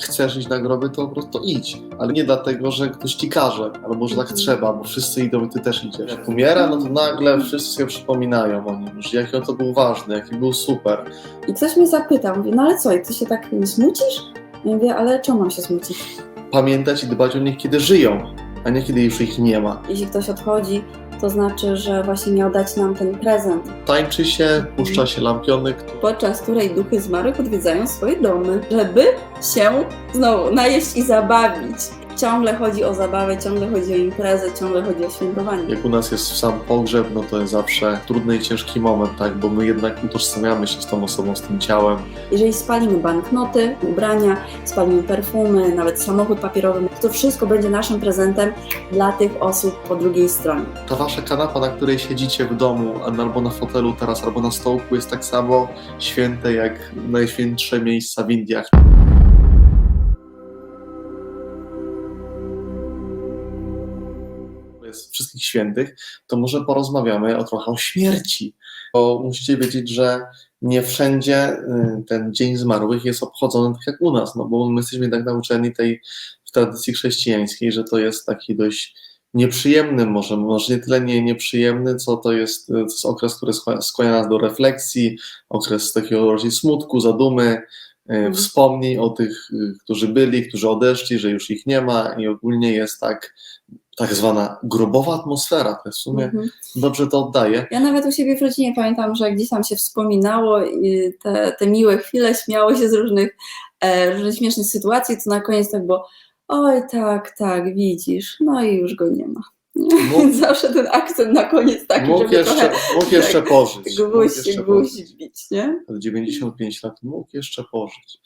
chcesz iść na groby, to po prostu idź. Ale nie dlatego, że ktoś ci każe, albo że tak trzeba, bo wszyscy idą i ty też idziesz. Jak umiera, no to nagle wszyscy sobie przypominają o nim, że jaki on to był ważny, jaki był super. I ktoś mnie zapytał, mówi, no ale co, i ty się tak nie smucisz? Ja mówię, ale czemu mam się smucić? Pamiętać i dbać o nich, kiedy żyją, a nie kiedy już ich nie ma. Jeśli ktoś odchodzi, to znaczy, że właśnie miał dać nam ten prezent, Tańczy się, puszcza się lampionek. podczas której duchy zmarłych odwiedzają swoje domy, żeby się znowu najeść i zabawić. Ciągle chodzi o zabawę, ciągle chodzi o imprezę, ciągle chodzi o świętowanie. Jak u nas jest sam pogrzeb, no to jest zawsze trudny i ciężki moment, tak? Bo my jednak utożsamiamy się z tą osobą, z tym ciałem. Jeżeli spalimy banknoty, ubrania, spalimy perfumy, nawet samochód papierowy, to wszystko będzie naszym prezentem dla tych osób po drugiej stronie. Ta wasza kanapa, na której siedzicie w domu, albo na fotelu teraz, albo na stołku, jest tak samo święte jak najświętsze miejsca w Indiach. Jest wszystkich świętych, to może porozmawiamy trochę o śmierci. Bo musicie wiedzieć, że nie wszędzie ten Dzień Zmarłych jest obchodzony tak jak u nas, no bo my jesteśmy tak nauczeni w tradycji chrześcijańskiej, że to jest taki dość nieprzyjemny, może nie tyle nieprzyjemny, co to jest okres, który skłania nas do refleksji, okres takiego raczej smutku, zadumy, wspomnień o tych, którzy byli, którzy odeszli, że już ich nie ma i ogólnie jest tak zwana grobowa atmosfera, to jest w sumie dobrze to oddaje. Ja nawet u siebie w rodzinie pamiętam, że gdzieś tam się wspominało i te miłe chwile, śmiało się z różnych śmiesznych sytuacji, to na koniec tak było, oj tak, widzisz, no i już go nie ma. Więc zawsze ten akcent na koniec taki, mógł jeszcze pożyć. Gwóźdź bić, nie? 95 lat mógł jeszcze pożyć.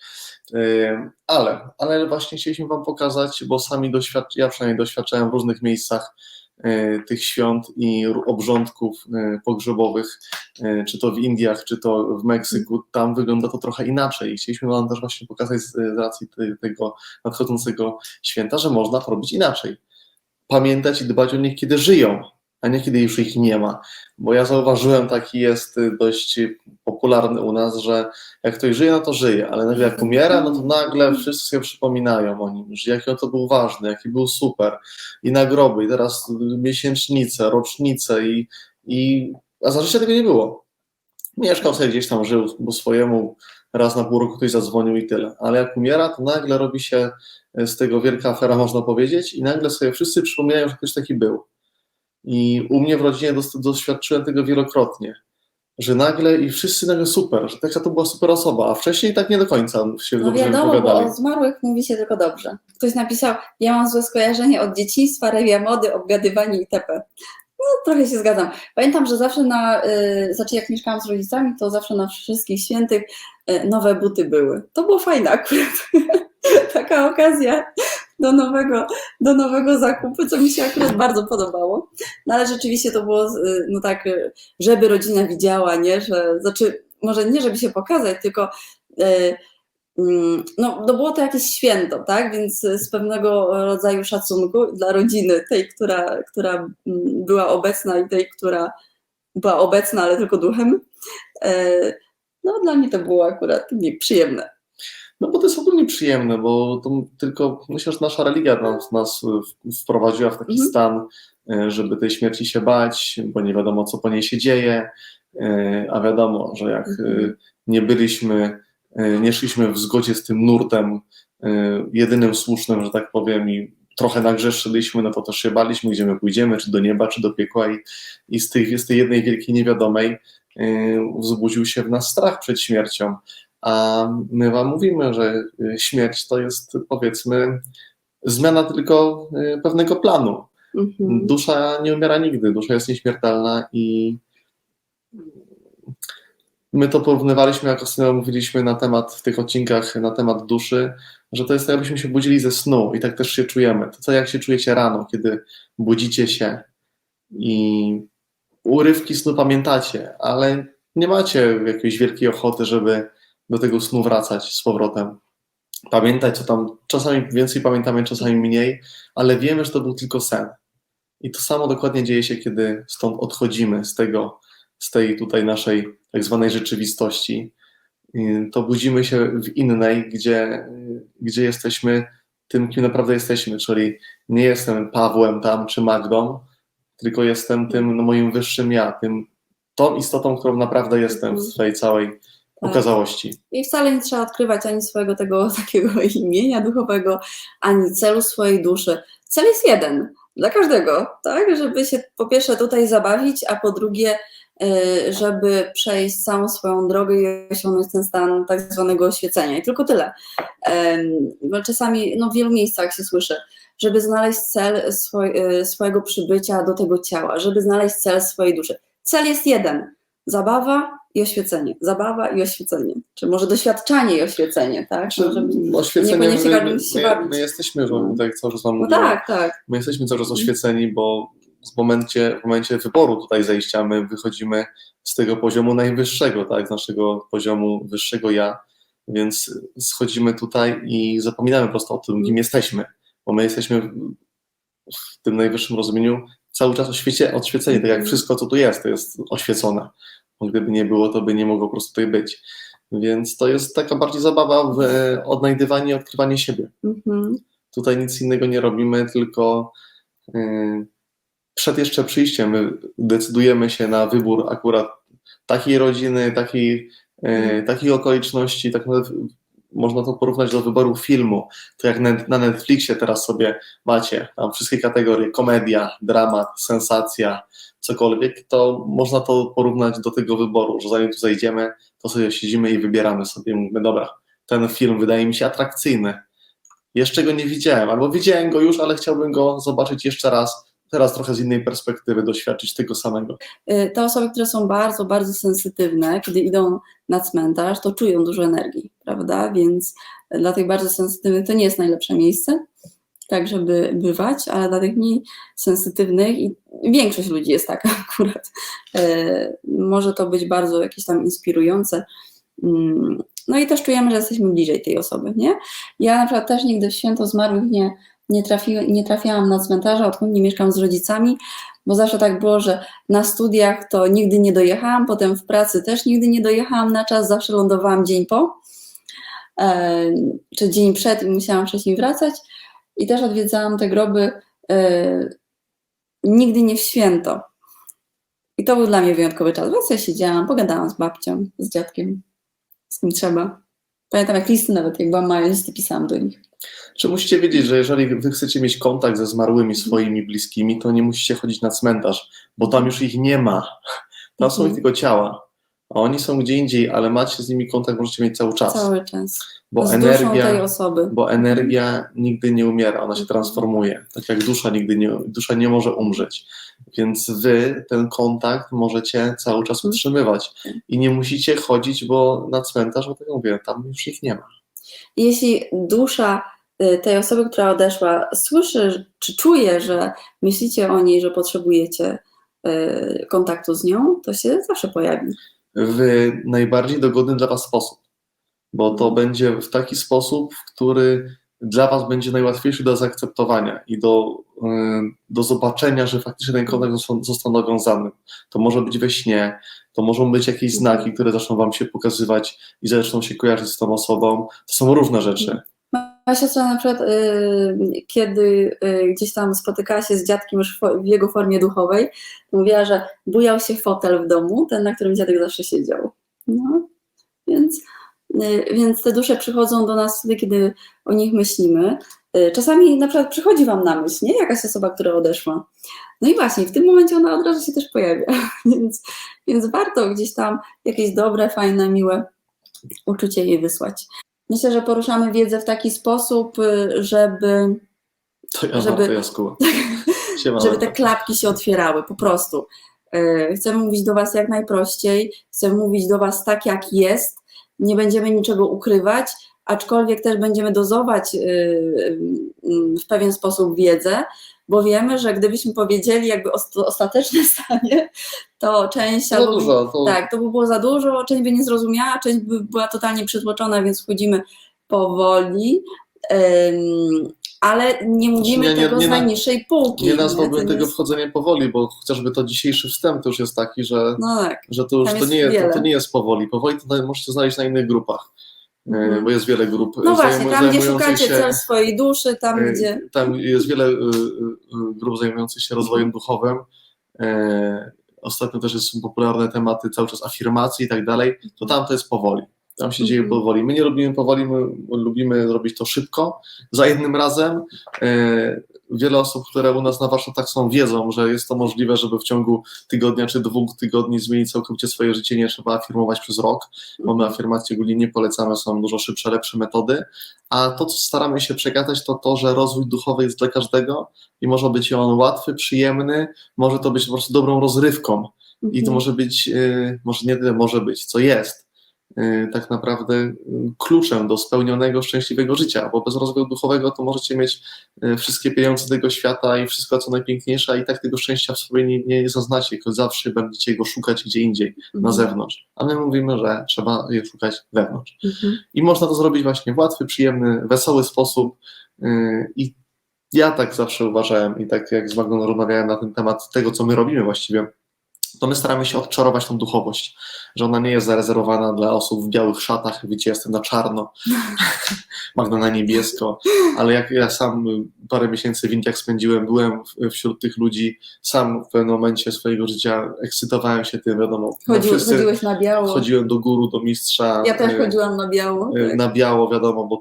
Ale właśnie chcieliśmy wam pokazać, bo ja przynajmniej doświadczałem w różnych miejscach tych świąt i obrządków pogrzebowych, czy to w Indiach, czy to w Meksyku, tam wygląda to trochę inaczej. I chcieliśmy wam też właśnie pokazać z racji tego nadchodzącego święta, że można to robić inaczej. Pamiętać i dbać o nich, kiedy żyją, a nie kiedy już ich nie ma. Bo ja zauważyłem, taki jest dość popularny u nas, że jak ktoś żyje, no to żyje, ale jak umiera, no to nagle wszyscy sobie przypominają o nim, że jaki on to był ważny, jaki był super. I nagroby, i teraz miesięcznice, rocznice a za życia tego nie było. Mieszkał sobie gdzieś tam, żył po swojemu, raz na pół roku ktoś zadzwonił i tyle. Ale jak umiera, to nagle robi się z tego wielka afera, można powiedzieć, i nagle sobie wszyscy przypominają, że ktoś taki był. I u mnie w rodzinie doświadczyłem tego wielokrotnie, że nagle i wszyscy nagle super, że taka to była super osoba, a wcześniej tak nie do końca się dobrze wiadomo, wypowiadali. bo o zmarłych mówi się tylko dobrze. Ktoś napisał, ja mam złe skojarzenie od dzieciństwa, rewia mody, obgadywanie itp. No, trochę się zgadzam. Pamiętam, że zawsze jak mieszkałam z rodzicami, to zawsze na wszystkich świętych nowe buty były. To było fajne akurat. Taka okazja do nowego zakupu, co mi się akurat bardzo podobało. No ale rzeczywiście to było no tak, żeby rodzina widziała, nie? Znaczy, może nie żeby się pokazać, tylko no było to jakieś święto, tak? Więc z pewnego rodzaju szacunku dla rodziny, tej, która była obecna i tej, która była obecna, ale tylko duchem. No dla mnie to było akurat nieprzyjemne. No bo to jest ogólnie przyjemne, bo to tylko myślę, że nasza religia nas wprowadziła w taki stan, żeby tej śmierci się bać, bo nie wiadomo, co po niej się dzieje, a wiadomo, że jak nie szliśmy w zgodzie z tym nurtem jedynym słusznym, że tak powiem, i trochę nagrzeszyliśmy, no to też się baliśmy, gdzie my pójdziemy, czy do nieba, czy do piekła, i z tej jednej wielkiej niewiadomej wzbudził się w nas strach przed śmiercią. A my wam mówimy, że śmierć to jest, powiedzmy, zmiana tylko pewnego planu. Dusza nie umiera nigdy, dusza jest nieśmiertelna i my to porównywaliśmy, jak ostatnio mówiliśmy w tych odcinkach na temat duszy, że to jest tak, jakbyśmy się budzili ze snu i tak też się czujemy. To co, jak się czujecie rano, kiedy budzicie się i urywki snu pamiętacie, ale nie macie jakiejś wielkiej ochoty, żeby do tego snu wracać z powrotem. Pamiętać, co tam, czasami więcej pamiętamy, czasami mniej, ale wiemy, że to był tylko sen. I to samo dokładnie dzieje się, kiedy stąd odchodzimy z tej tutaj naszej tak zwanej rzeczywistości to budzimy się w innej, gdzie jesteśmy tym, kim naprawdę jesteśmy, czyli nie jestem Pawłem tam czy Magdą, tylko jestem tym moim wyższym ja, tą istotą, którą naprawdę jestem w swojej całej okazałości. I wcale nie trzeba odkrywać ani swojego tego takiego imienia duchowego, ani celu swojej duszy. Cel jest jeden dla każdego, tak? Żeby się po pierwsze tutaj zabawić, a po drugie, żeby przejść całą swoją drogę i osiągnąć ten stan tak zwanego oświecenia. I tylko tyle. Bo czasami w wielu miejscach się słyszy, żeby znaleźć cel swojego przybycia do tego ciała, żeby znaleźć cel swojej duszy. Cel jest jeden. Zabawa i oświecenie. Zabawa i oświecenie. Czy może doświadczanie i oświecenie, tak? Oświecenie, my jesteśmy, tak cały czas mam tak. My jesteśmy cały czas oświeceni, bo w momencie wyboru tutaj zejścia my wychodzimy z tego poziomu najwyższego, tak? Z naszego poziomu wyższego ja, więc schodzimy tutaj i zapominamy po prostu o tym, kim jesteśmy, bo my jesteśmy w tym najwyższym rozumieniu cały czas oświeceni, tak jak wszystko, co tu jest, to jest oświecone. Bo gdyby nie było, to by nie mogło po prostu tutaj być. Więc to jest taka bardziej zabawa w odnajdywanie i odkrywanie siebie. Tutaj nic innego nie robimy, tylko przed jeszcze przyjściem my decydujemy się na wybór akurat takiej rodziny, takich okoliczności, tak nawet można to porównać do wyboru filmu. To jak na Netflixie teraz sobie macie tam wszystkie kategorie, komedia, dramat, sensacja, cokolwiek, to można to porównać do tego wyboru, że zanim tu zejdziemy, to sobie siedzimy i wybieramy sobie, mówimy, dobra, ten film wydaje mi się atrakcyjny, jeszcze go nie widziałem, albo widziałem go już, ale chciałbym go zobaczyć jeszcze raz, teraz trochę z innej perspektywy, doświadczyć tego samego. Te osoby, które są bardzo, bardzo sensytywne, kiedy idą na cmentarz, to czują dużo energii, prawda? Więc dla tych bardzo sensytywnych to nie jest najlepsze miejsce, tak żeby bywać, ale dla tych mniej sensytywnych, i większość ludzi jest taka akurat, może to być bardzo jakieś tam inspirujące. No i też czujemy, że jesteśmy bliżej tej osoby, nie? Ja na przykład też nigdy w święto zmarłych nie trafiałam na cmentarze, odkąd nie mieszkam z rodzicami, bo zawsze tak było, że na studiach to nigdy nie dojechałam, potem w pracy też nigdy nie dojechałam na czas, zawsze lądowałam dzień po, czy dzień przed i musiałam wcześniej wracać. I też odwiedzałam te groby nigdy nie w święto. I to był dla mnie wyjątkowy czas, więc ja siedziałam, pogadałam z babcią, z dziadkiem, z kim trzeba. Pamiętam, jak listy nawet, jak byłam mała, listy pisałam do nich. Czy musicie wiedzieć, że jeżeli wy chcecie mieć kontakt ze zmarłymi swoimi bliskimi, to nie musicie chodzić na cmentarz, bo tam już ich nie ma. Tam są ich tylko ciała. A oni są gdzie indziej, ale macie z nimi kontakt, możecie mieć cały czas. Cały czas. Bo z duszą tej osoby. Bo energia nigdy nie umiera, ona się transformuje. Tak jak dusza nie może umrzeć. Więc wy ten kontakt możecie cały czas utrzymywać. I nie musicie chodzić na cmentarz, bo tak jak mówię, tam już ich nie ma. Jeśli dusza tej osoby, która odeszła, słyszy czy czuje, że myślicie o niej, że potrzebujecie kontaktu z nią, to się zawsze pojawi. W najbardziej dogodny dla was sposób. Bo to będzie w taki sposób, który dla was będzie najłatwiejszy do zaakceptowania i do zobaczenia, że faktycznie ten kontakt został nawiązany. To może być we śnie, to mogą być jakieś znaki, które zaczną wam się pokazywać i zaczną się kojarzyć z tą osobą. To są różne rzeczy. Moja siostra na przykład, kiedy gdzieś tam spotykała się z dziadkiem już w jego formie duchowej, mówiła, że bujał się fotel w domu, ten, na którym dziadek zawsze siedział. No, więc te dusze przychodzą do nas wtedy, kiedy o nich myślimy. Czasami na przykład przychodzi wam na myśl, nie? Jakaś osoba, która odeszła. No i właśnie, w tym momencie ona od razu się też pojawia. Więc warto gdzieś tam jakieś dobre, fajne, miłe uczucie jej wysłać. Myślę, że poruszamy wiedzę w taki sposób, żeby te klapki się otwierały, po prostu. Chcę mówić do was jak najprościej, chcę mówić do was tak, jak jest, nie będziemy niczego ukrywać, aczkolwiek też będziemy dozować w pewien sposób wiedzę, bo wiemy, że gdybyśmy powiedzieli jakby ostateczne stanie, to część to by było za dużo, część by nie zrozumiała, część by była totalnie przytłoczona, więc wchodzimy powoli, Ale nie mówimy tego z najniższej półki. Nie nazwałbym tego wchodzeniem powoli, bo chociażby to dzisiejszy wstęp to już jest taki, że, że to już to nie jest powoli. Powoli to możecie znaleźć na innych grupach, bo jest wiele grup. No właśnie, tam gdzie szukacie cel swojej duszy, tam gdzie... Tam jest wiele grup zajmujących się rozwojem duchowym. Ostatnio też są popularne tematy, cały czas afirmacji i tak dalej, to tam to jest powoli. Tam się dzieje powoli. My nie robimy powoli, my lubimy robić to szybko, za jednym razem. Wiele osób, które u nas na warsztatach są, wiedzą, że jest to możliwe, żeby w ciągu tygodnia czy 2 tygodni zmienić całkowicie swoje życie, nie trzeba afirmować przez rok, bo my afirmacje ogólnie nie polecamy, są dużo szybsze, lepsze metody, a to, co staramy się przekazać, to to, że rozwój duchowy jest dla każdego i może być on łatwy, przyjemny, może to być po prostu dobrą rozrywką i to może być, może nie tyle może być, co jest tak naprawdę kluczem do spełnionego, szczęśliwego życia, bo bez rozwoju duchowego to możecie mieć wszystkie pieniądze tego świata i wszystko, co najpiękniejsze, a i tak tego szczęścia w sobie nie zaznacie, tylko zawsze będziecie go szukać gdzie indziej, na zewnątrz. A my mówimy, że trzeba je szukać wewnątrz. I można to zrobić właśnie w łatwy, przyjemny, wesoły sposób i ja tak zawsze uważałem i tak jak z Magdą rozmawiałem na ten temat tego, co my robimy właściwie, to my staramy się odczarować tą duchowość, że ona nie jest zarezerwowana dla osób w białych szatach, wiecie, jestem na czarno, Magda na niebiesko, ale jak ja sam parę miesięcy w Indiach spędziłem, byłem wśród tych ludzi, sam w pewnym momencie swojego życia ekscytowałem się tym, wiadomo. Chodziłeś na biało. Chodziłem do guru, do mistrza. Ja też chodziłam na biało. Tak. Na biało, wiadomo, bo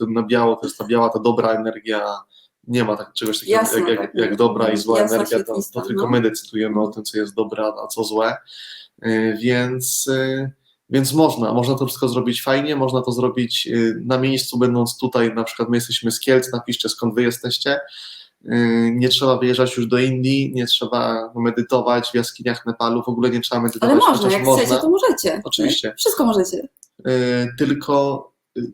na biało to jest ta biała, ta dobra energia. Nie ma czegoś takiego jak dobra i zła energia, to tylko my decydujemy o tym, co jest dobre, a co złe. Więc można to wszystko zrobić fajnie, można to zrobić na miejscu, będąc tutaj, na przykład my jesteśmy z Kielc, napiszcie skąd wy jesteście. Nie trzeba wyjeżdżać już do Indii, nie trzeba medytować w jaskiniach Nepalu, w ogóle nie trzeba medytować. Ale można, jak chcecie, to możecie. Oczywiście. Wszystko możecie. Tylko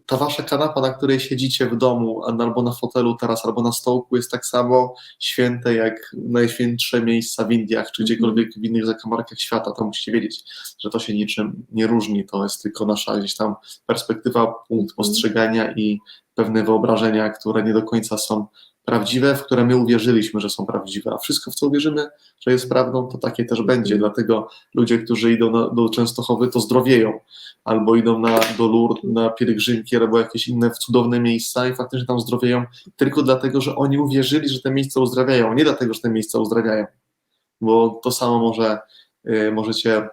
ta wasza kanapa, na której siedzicie w domu, albo na fotelu teraz, albo na stołku, jest tak samo święte jak najświętsze miejsca w Indiach, czy gdziekolwiek w innych zakamarkach świata. To musicie wiedzieć, że to się niczym nie różni, to jest tylko nasza gdzieś tam perspektywa, punkt postrzegania i pewne wyobrażenia, które nie do końca są prawdziwe, w które my uwierzyliśmy, że są prawdziwe, a wszystko, w co uwierzymy, że jest prawdą, to takie też będzie. Dlatego ludzie, którzy idą do Częstochowy, to zdrowieją, albo idą do Lourdes, na pielgrzymki, albo jakieś inne cudowne miejsca i faktycznie tam zdrowieją tylko dlatego, że oni uwierzyli, że te miejsca uzdrawiają, nie dlatego, że te miejsca uzdrawiają, bo to samo możecie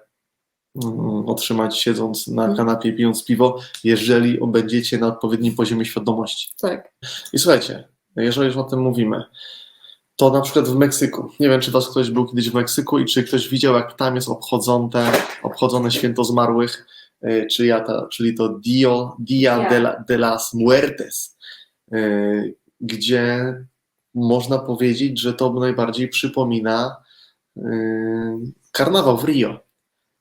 otrzymać siedząc na kanapie i pijąc piwo, jeżeli będziecie na odpowiednim poziomie świadomości. Tak. I słuchajcie, jeżeli już o tym mówimy, to na przykład w Meksyku, nie wiem, czy was ktoś był kiedyś w Meksyku i czy ktoś widział, jak tam jest obchodzone święto zmarłych, czyli to Dia de las Muertes, gdzie można powiedzieć, że to najbardziej przypomina karnawał w Rio,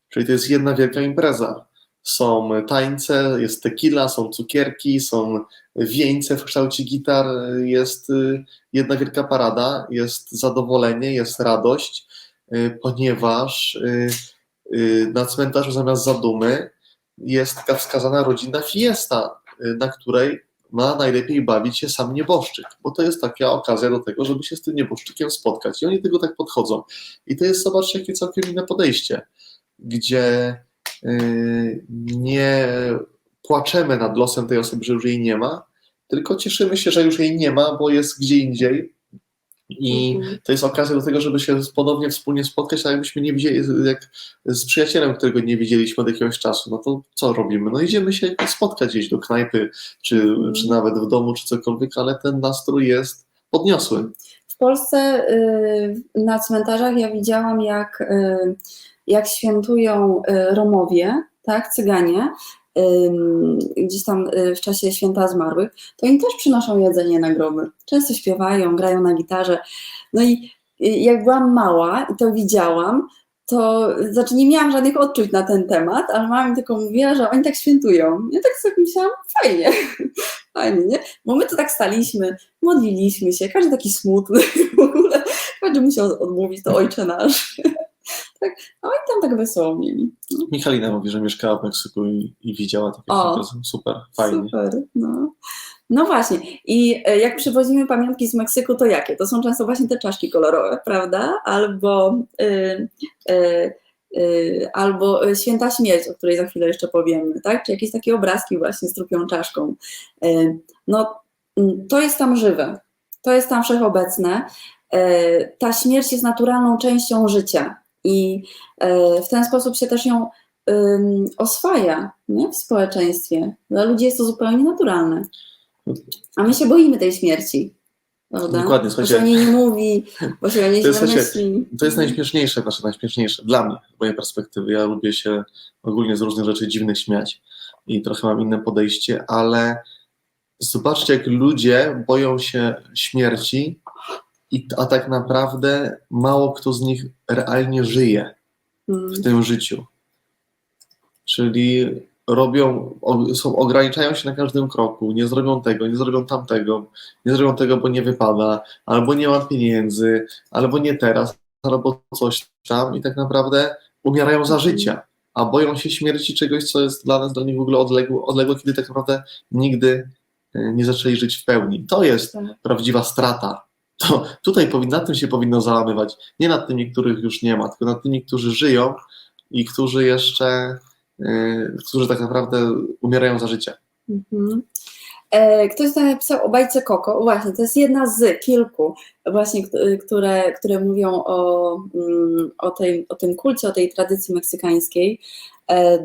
czyli to jest jedna wielka impreza. Są tańce, jest tequila, są cukierki, są wieńce w kształcie gitar, jest jedna wielka parada, jest zadowolenie, jest radość, ponieważ na cmentarzu zamiast zadumy jest taka wskazana rodzinna fiesta, na której ma najlepiej bawić się sam nieboszczyk, bo to jest taka okazja do tego, żeby się z tym nieboszczykiem spotkać i oni do tego tak podchodzą. I to jest, zobaczcie, jakie całkiem inne podejście, gdzie nie płaczemy nad losem tej osoby, że już jej nie ma, tylko cieszymy się, że już jej nie ma, bo jest gdzie indziej i to jest okazja do tego, żeby się ponownie wspólnie spotkać, a jakbyśmy nie widzieli, jak z przyjacielem, którego nie widzieliśmy od jakiegoś czasu, no to co robimy? No idziemy się spotkać gdzieś do knajpy, czy nawet w domu, czy cokolwiek, ale ten nastrój jest podniosły. W Polsce na cmentarzach ja widziałam, jak świętują Romowie, tak, Cyganie, gdzieś tam w czasie święta zmarłych, to im też przynoszą jedzenie na groby. Często śpiewają, grają na gitarze. No i jak byłam mała i to widziałam, to znaczy nie miałam żadnych odczuć na ten temat, ale mama mi tylko mówiła, że oni tak świętują. Ja tak sobie myślałam, fajnie, nie? Bo my to tak staliśmy, modliliśmy się, każdy taki smutny w ogóle, każdy musiał odmówić to Ojcze Nasz. Tak, a oni tam tak wesoło mieli. No. Michalina mówi, że mieszkała w Meksyku i widziała takie imprezy. Super, fajnie. Super, no. No właśnie. I jak przywozimy pamiątki z Meksyku, to jakie? To są często właśnie te czaszki kolorowe, prawda? Albo Święta Śmierć, o której za chwilę jeszcze powiemy, tak? Czy jakieś takie obrazki właśnie z trupią czaszką. No, to jest tam żywe, to jest tam wszechobecne. Ta śmierć jest naturalną częścią życia i w ten sposób się też ją oswaja, nie? W społeczeństwie. Dla ludzi jest to zupełnie naturalne. A my się boimy tej śmierci, prawda? Dokładnie, Bo słuchajcie, się o niej nie mówi, bo się o niej źle myśli. to jest najśmieszniejsze, najśmieszniejsze dla mnie, z mojej perspektywy. Ja lubię się ogólnie z różnych rzeczy dziwnych śmiać i trochę mam inne podejście, ale zobaczcie, jak ludzie boją się śmierci, a tak naprawdę mało kto z nich realnie żyje w tym życiu. Czyli ograniczają się na każdym kroku, nie zrobią tego, nie zrobią tamtego, nie zrobią tego, bo nie wypada, albo nie ma pieniędzy, albo nie teraz, albo coś tam i tak naprawdę umierają za życia, a boją się śmierci czegoś, co jest dla nich w ogóle odległe, kiedy tak naprawdę nigdy nie zaczęli żyć w pełni. To jest prawdziwa strata. To tutaj nad tym się powinno załamywać. Nie nad tymi, których już nie ma, tylko nad tymi, którzy żyją i którzy tak naprawdę umierają za życie. Ktoś tam napisał o bajce Koko. Właśnie, to jest jedna z kilku właśnie, które mówią o tym kulcie, o tej tradycji meksykańskiej.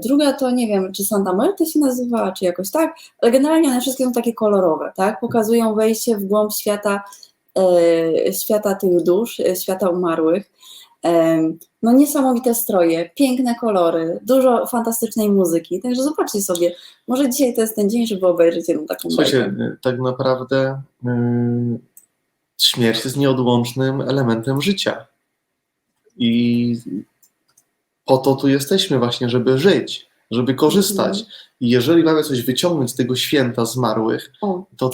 Druga to nie wiem, czy Santa Muerte się nazywała, czy jakoś tak, ale generalnie one wszystkie są takie kolorowe, tak? Pokazują wejście w głąb świata tych dusz, świata umarłych. No niesamowite stroje, piękne kolory, dużo fantastycznej muzyki, także zobaczcie sobie, może dzisiaj to jest ten dzień, żeby obejrzeć jedną taką Słuchajcie, bajkę. tak naprawdę śmierć jest nieodłącznym elementem życia i po to tu jesteśmy właśnie, żeby żyć, żeby korzystać. I jeżeli mamy coś wyciągnąć z tego święta zmarłych,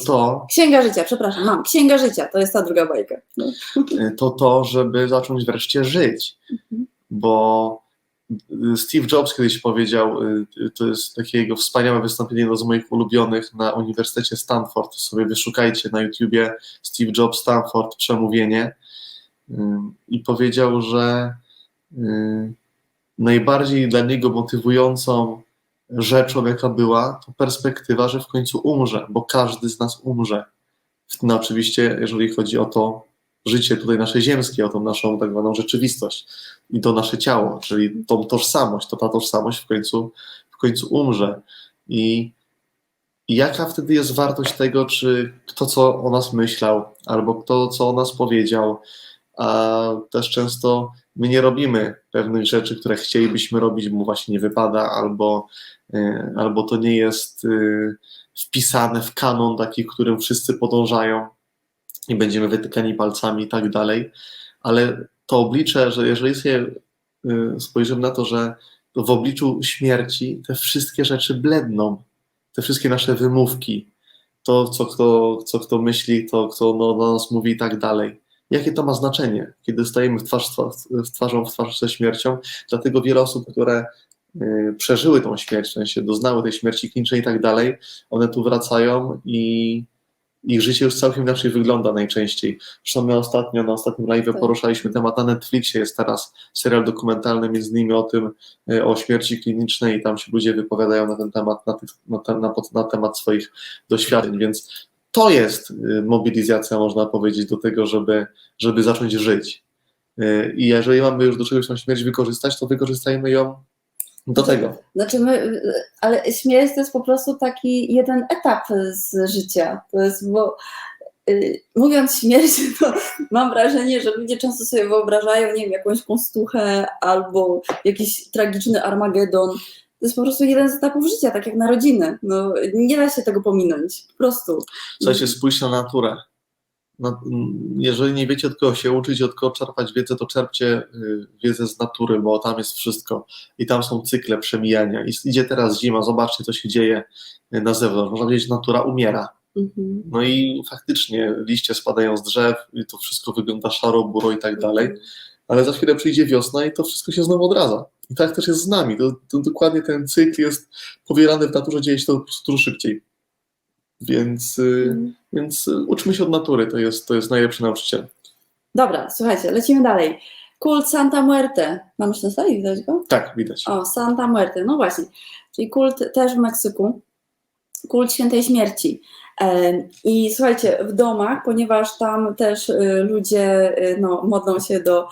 to Księga Życia, przepraszam, Księga Życia, to jest ta druga bajka. to, żeby zacząć wreszcie żyć. Bo Steve Jobs kiedyś powiedział, to jest takie jego wspaniałe wystąpienie, jedno z moich ulubionych na Uniwersytecie Stanford, sobie wyszukajcie na YouTubie Steve Jobs Stanford przemówienie i powiedział, że najbardziej dla niego motywującą rzeczą, jaka była, to perspektywa, że w końcu umrze, bo każdy z nas umrze. No oczywiście, jeżeli chodzi o to życie tutaj nasze ziemskie, o tą naszą tak zwaną rzeczywistość i to nasze ciało, czyli tą tożsamość, to ta tożsamość w końcu umrze. I jaka wtedy jest wartość tego, czy kto co o nas myślał, albo kto co o nas powiedział, a też często my nie robimy pewnych rzeczy, które chcielibyśmy robić, bo właśnie nie wypada, albo to nie jest wpisane w kanon taki, w którym wszyscy podążają i będziemy wytykani palcami i tak dalej, ale to oblicze, że jeżeli sobie spojrzymy na to, że w obliczu śmierci te wszystkie rzeczy bledną, te wszystkie nasze wymówki, to co kto myśli, to kto do nas mówi i tak dalej. Jakie to ma znaczenie, kiedy stajemy twarzą w twarz ze śmiercią? Dlatego wiele osób, które przeżyły tą śmierć, w sensie doznały tej śmierci klinicznej i tak dalej, one tu wracają i ich życie już całkiem inaczej wygląda najczęściej. Zresztą my ostatnio, na ostatnim live poruszaliśmy temat, na Netflixie jest teraz serial dokumentalny między innymi o śmierci klinicznej i tam się ludzie wypowiadają na ten temat, na temat swoich doświadczeń, więc to jest mobilizacja, można powiedzieć, do tego, żeby zacząć żyć. I jeżeli mamy już do czegoś tą śmierć wykorzystać, to wykorzystajmy ją do tego. Znaczy ale śmierć to jest po prostu taki jeden etap z życia. To jest, bo mówiąc śmierć, to mam wrażenie, że ludzie często sobie wyobrażają, nie wiem, jakąś konstuchę albo jakiś tragiczny Armagedon. To jest po prostu jeden z etapów życia, tak jak narodziny. No, nie da się tego pominąć, po prostu. Słuchajcie, spójrzcie na naturę. Jeżeli nie wiecie, od kogo się uczyć, od kogo czerpać wiedzę, to czerpcie wiedzę z natury, bo tam jest wszystko i tam są cykle przemijania. I idzie teraz zima, zobaczcie, co się dzieje na zewnątrz. Można powiedzieć, że natura umiera. No i faktycznie liście spadają z drzew i to wszystko wygląda szaro, buro i tak dalej, ale za chwilę przyjdzie wiosna i to wszystko się znowu odradza. I tak też jest z nami. To dokładnie ten cykl jest powielany w naturze, dzieje się to po prostu szybciej. Więc uczmy się od natury, to jest najlepszy nauczyciel. Dobra, słuchajcie, lecimy dalej. Kult Santa Muerte. Mam już na sali, widać go? Tak, widać. O, Santa Muerte, no właśnie. Czyli kult też w Meksyku. Kult Świętej Śmierci. I słuchajcie, w domach, ponieważ tam też ludzie modlą się do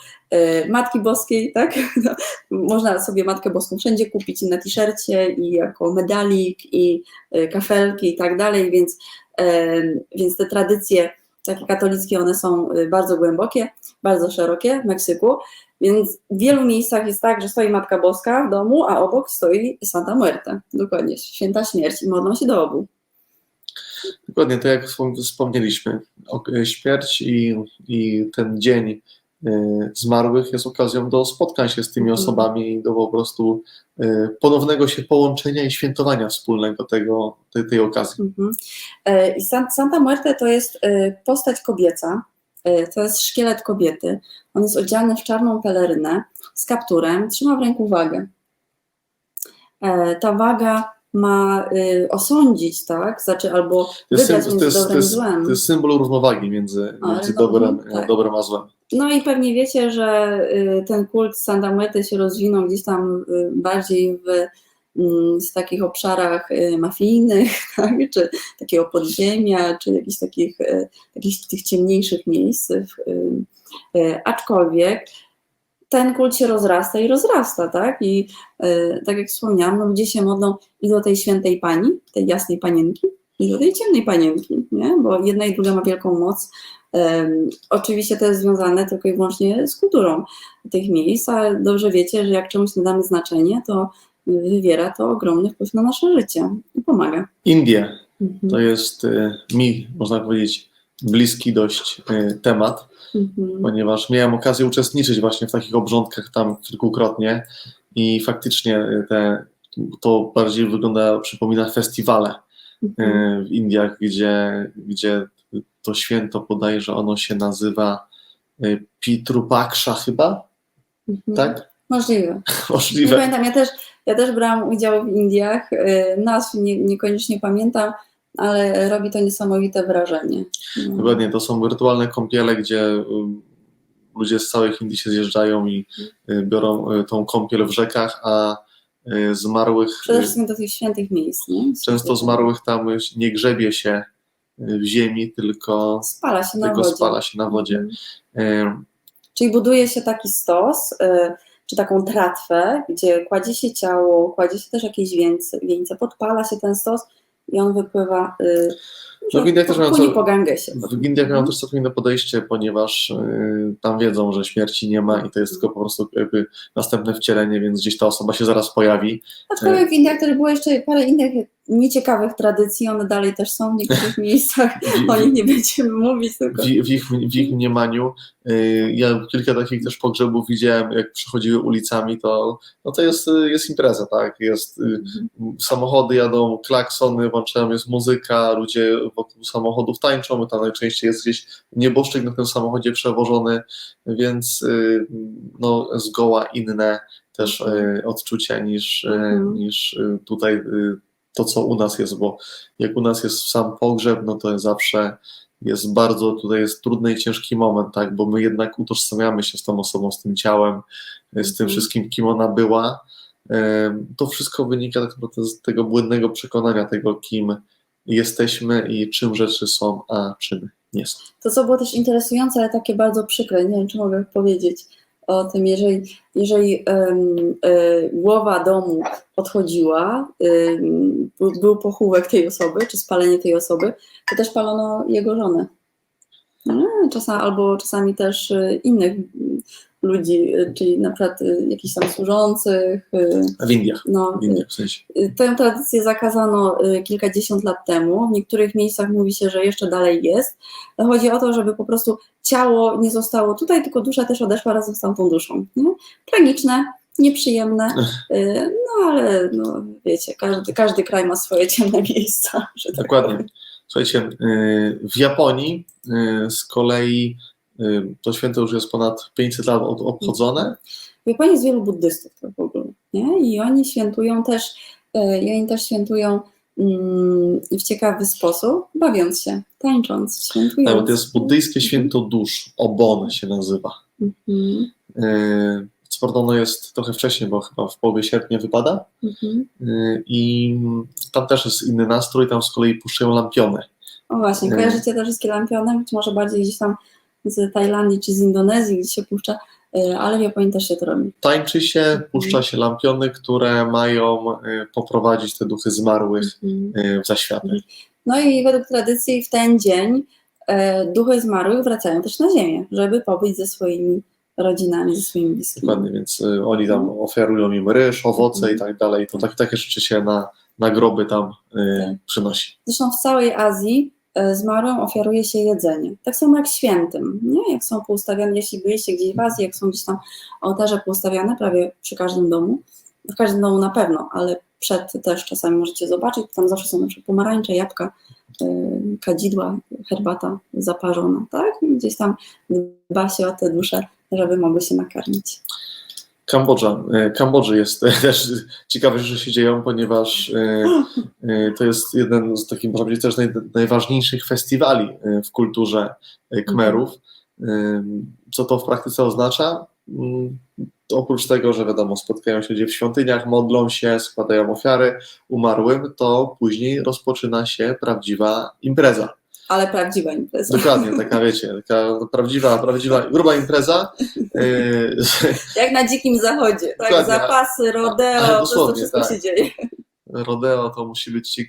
Matki Boskiej, tak? No, można sobie Matkę Boską wszędzie kupić i na t-shircie, i jako medalik, i kafelki i tak dalej, więc te tradycje takie katolickie, one są bardzo głębokie, bardzo szerokie w Meksyku, więc w wielu miejscach jest tak, że stoi Matka Boska w domu, a obok stoi Santa Muerte, dokładnie, Święta Śmierć i modlą się do obu. Dokładnie, to jak wspomnieliśmy, śmierć i ten dzień zmarłych jest okazją do spotkań się z tymi osobami i do po prostu ponownego się połączenia i świętowania wspólnego tej okazji. I Santa Muerte to jest postać kobieca, to jest szkielet kobiety. On jest odziany w czarną pelerynę z kapturem, trzyma w ręku wagę. Ta waga ma osądzić, tak? Znaczy, albo wybrać między dobrem i złem. To jest symbol równowagi między dobrem a złem. No i pewnie wiecie, że ten kult Santa Muerte się rozwinął gdzieś tam bardziej w takich obszarach mafijnych, tak? Czy takiego podziemia, czy jakichś takich tych ciemniejszych miejsc. Aczkolwiek ten kult się rozrasta i rozrasta, tak? I tak jak wspomniałam, ludzie się modlą i do tej świętej pani, tej jasnej panienki, i do tej ciemnej panienki, nie? Bo jedna i druga ma wielką moc. Oczywiście to jest związane tylko i wyłącznie z kulturą tych miejsc, a dobrze wiecie, że jak czemuś nadamy znaczenie, to wywiera to ogromny wpływ na nasze życie i pomaga. Indie to jest mi, można powiedzieć, bliski dość temat, ponieważ miałem okazję uczestniczyć właśnie w takich obrządkach tam kilkukrotnie i faktycznie to bardziej przypomina festiwale w Indiach, gdzie to święto podaje, że ono się nazywa Pitru Paksha chyba, tak? Możliwe. Możliwe. Nie pamiętam, ja też brałam udział w Indiach, nazw niekoniecznie pamiętam, ale robi to niesamowite wrażenie. Dokładnie, to są wirtualne kąpiele, gdzie ludzie z całych Indii się zjeżdżają i biorą tą kąpiel w rzekach, a zmarłych... Przede wszystkim do tych świętych miejsc, nie? Często zmarłych tam nie grzebie się w ziemi, tylko spala się na wodzie. Czyli buduje się taki stos, czy taką tratwę, gdzie kładzie się ciało, kładzie się też jakieś wieńce, podpala się ten stos i on wypływa w Indiach też po gangesie. W Indiach mają też całkiem inne podejście, ponieważ tam wiedzą, że śmierci nie ma i to jest tylko po prostu jakby następne wcielenie, więc gdzieś ta osoba się zaraz pojawi. Aczkolwiek w Indiach też było jeszcze parę innych nieciekawych tradycji, one dalej też są w niektórych miejscach, o nich nie będziemy mówić. Tylko. W ich mniemaniu, ja kilka takich też pogrzebów widziałem, jak przechodziły ulicami, to jest impreza, tak, samochody jadą, klaksony, włączają, jest muzyka, ludzie wokół samochodów tańczą, tam najczęściej jest gdzieś nieboszczyk na tym samochodzie przewożony, więc zgoła inne też odczucia niż tutaj to, co u nas jest, bo jak u nas jest sam pogrzeb, no to zawsze jest bardzo, tutaj jest trudny i ciężki moment, tak, bo my jednak utożsamiamy się z tą osobą, z tym ciałem, z tym wszystkim, kim ona była. To wszystko wynika tak naprawdę z tego błędnego przekonania tego, kim jesteśmy i czym rzeczy są, a czym nie są. To, co było też interesujące, ale takie bardzo przykre, nie wiem, czy mogę powiedzieć o tym, jeżeli głowa domu odchodziła, był pochówek tej osoby, czy spalenie tej osoby, to też palono jego żonę. Czasami też innych ludzi, czyli na przykład jakichś tam służących. W Indiach. W Indiach w sensie. Tę tradycję zakazano kilkadziesiąt lat temu. W niektórych miejscach mówi się, że jeszcze dalej jest. Chodzi o to, żeby po prostu ciało nie zostało tutaj, tylko dusza też odeszła razem z tamtą duszą. Nie? Tragiczne, nieprzyjemne, ale wiecie, każdy kraj ma swoje ciemne miejsca. Dokładnie. Tak. Słuchajcie, w Japonii z kolei to święto już jest ponad 500 lat obchodzone. W Japonii jest wielu buddystów w ogóle, nie? I oni świętują też, świętują w ciekawy sposób, bawiąc się, tańcząc, Tak, świętując. bo to jest buddyjskie święto dusz, Obon się nazywa. Mhm. Co prawda ono jest trochę wcześniej, bo chyba w połowie sierpnia wypada. Mhm. I tam też jest inny nastrój, tam z kolei puszczają lampiony. O właśnie, kojarzycie te wszystkie lampiony? Być może bardziej gdzieś tam z Tajlandii czy z Indonezji, gdzie się puszcza, ale w Japonii też się to robi. Tańczy się, puszcza się lampiony, które mają poprowadzić te duchy zmarłych w zaświatę. No i według tradycji w ten dzień duchy zmarłych wracają też na ziemię, żeby pobyć ze swoimi rodzinami, ze swoimi bliskimi. Dokładnie, więc oni tam ofiarują im ryż, owoce i tak dalej. To takie rzeczy się na groby tam przynosi. Zresztą w całej Azji zmarłym ofiaruje się jedzenie. Tak samo jak świętym, nie? Jak są poustawiane, jeśli byliście gdzieś w Azji, jak są gdzieś tam ołtarze poustawiane prawie przy każdym domu, w każdym domu na pewno, ale przed też czasami możecie zobaczyć, tam zawsze są na przykład pomarańcze, jabłka, kadzidła, herbata zaparzona, tak? I gdzieś tam dba się o te dusze, żeby mogły się nakarmić. Kambodży jest też ciekawe rzeczy się dzieją, ponieważ to jest jeden z takich, można powiedzieć, też najważniejszych festiwali w kulturze Khmerów. Co to w praktyce oznacza? To oprócz tego, że wiadomo, spotkają się ludzie w świątyniach, modlą się, składają ofiary umarłym, to później rozpoczyna się prawdziwa impreza. Ale prawdziwa impreza. Dokładnie, taka wiecie, taka prawdziwa, gruba impreza. Jak na dzikim zachodzie, tak? Dokładnie. Zapasy, rodeo, to wszystko się dzieje. Rodeo to musi być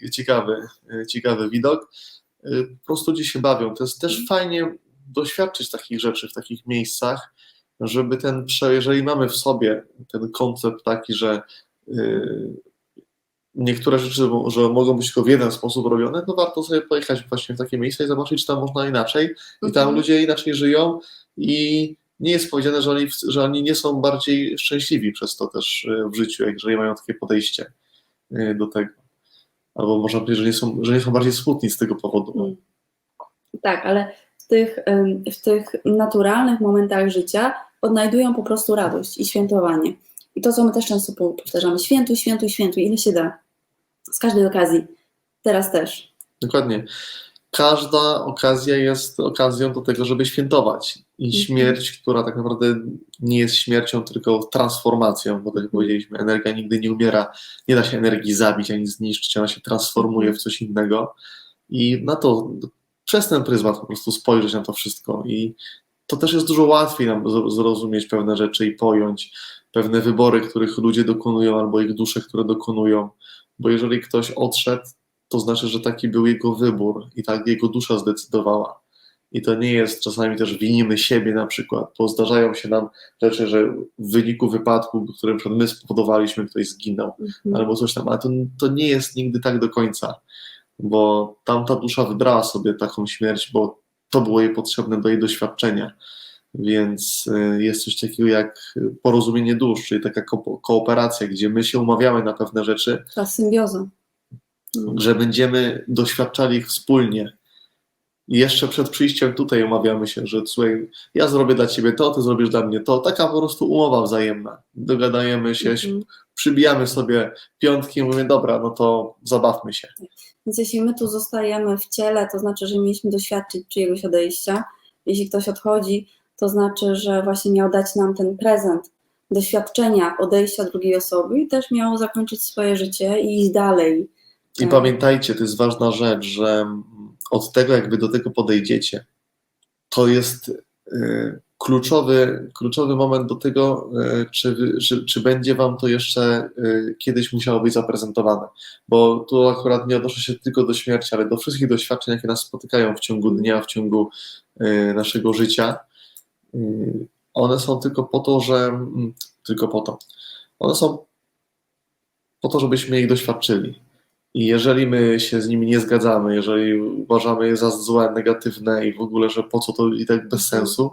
ciekawy widok. Po prostu ludzie się bawią. To jest też fajnie doświadczyć takich rzeczy w takich miejscach, żeby jeżeli mamy w sobie ten koncept taki, że niektóre rzeczy, że mogą być tylko w jeden sposób robione, to warto sobie pojechać właśnie w takie miejsca i zobaczyć, czy tam można inaczej. I tam ludzie inaczej żyją i nie jest powiedziane, że oni nie są bardziej szczęśliwi przez to też w życiu, jeżeli mają takie podejście do tego. Albo można powiedzieć, że nie są bardziej smutni z tego powodu. Tak, ale w tych naturalnych momentach życia odnajdują po prostu radość i świętowanie. I to, co my też często powtarzamy, świętuj, świętuj, świętuj, ile się da. Z każdej okazji. Teraz też. Dokładnie. Każda okazja jest okazją do tego, żeby świętować. I śmierć, która tak naprawdę nie jest śmiercią, tylko transformacją, bo tak jak powiedzieliśmy, energia nigdy nie umiera, nie da się energii zabić ani zniszczyć, ona się transformuje w coś innego. I na to, przez ten pryzmat po prostu spojrzeć na to wszystko. I to też jest dużo łatwiej nam zrozumieć pewne rzeczy i pojąć pewne wybory, których ludzie dokonują, albo ich dusze, które dokonują. Bo jeżeli ktoś odszedł, to znaczy, że taki był jego wybór i tak jego dusza zdecydowała. I to nie jest, czasami też winimy siebie na przykład, bo zdarzają się nam rzeczy, że w wyniku wypadku, którym my spowodowaliśmy, ktoś zginął, albo coś tam, ale to nie jest nigdy tak do końca, bo tamta dusza wybrała sobie taką śmierć, bo to było jej potrzebne do jej doświadczenia. Więc jest coś takiego jak porozumienie dusz, czyli taka kooperacja, gdzie my się umawiamy na pewne rzeczy. Ta symbioza. Że będziemy doświadczali ich wspólnie. I jeszcze przed przyjściem tutaj umawiamy się, że słuchaj, ja zrobię dla ciebie to, ty zrobisz dla mnie to. Taka po prostu umowa wzajemna. Dogadajemy się, przybijamy sobie piątki i mówimy, dobra, no to zabawmy się. Więc jeśli my tu zostajemy w ciele, to znaczy, że mieliśmy doświadczyć czyjegoś odejścia. Jeśli ktoś odchodzi, to znaczy, że właśnie miał dać nam ten prezent doświadczenia odejścia drugiej osoby i też miał zakończyć swoje życie i iść dalej. I pamiętajcie, to jest ważna rzecz, że od tego, jak wy do tego podejdziecie, to jest kluczowy moment do tego, czy będzie wam to jeszcze kiedyś musiało być zaprezentowane. Bo tu akurat nie odnoszę się tylko do śmierci, ale do wszystkich doświadczeń, jakie nas spotykają w ciągu dnia, w ciągu naszego życia. One są tylko po to, one są po to, żebyśmy ich doświadczyli. I jeżeli my się z nimi nie zgadzamy, jeżeli uważamy je za złe, negatywne i w ogóle, że po co to i tak bez sensu,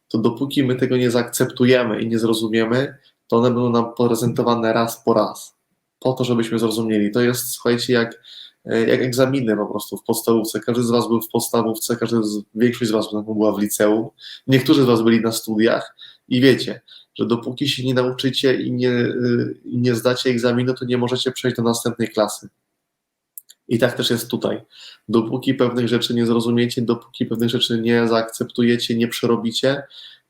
to dopóki my tego nie zaakceptujemy i nie zrozumiemy, to one będą nam prezentowane raz po raz. Po to, żebyśmy zrozumieli. To jest, słuchajcie, jak egzaminy po prostu w podstawówce. Każdy z was był w podstawówce, większość z was była w liceum, niektórzy z was byli na studiach i wiecie, że dopóki się nie nauczycie i nie zdacie egzaminu, to nie możecie przejść do następnej klasy. I tak też jest tutaj. Dopóki pewnych rzeczy nie zrozumiecie, dopóki pewnych rzeczy nie zaakceptujecie, nie przerobicie,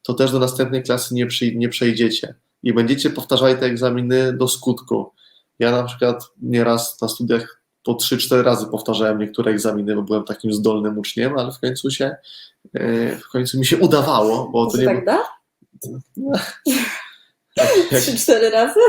to też do następnej klasy nie przejdziecie. I będziecie powtarzali te egzaminy do skutku. Ja na przykład nieraz na studiach po 3-4 razy powtarzałem niektóre egzaminy, bo byłem takim zdolnym uczniem, ale w końcu mi się udawało, bo to się nie tak da? jak, 3-4 razy?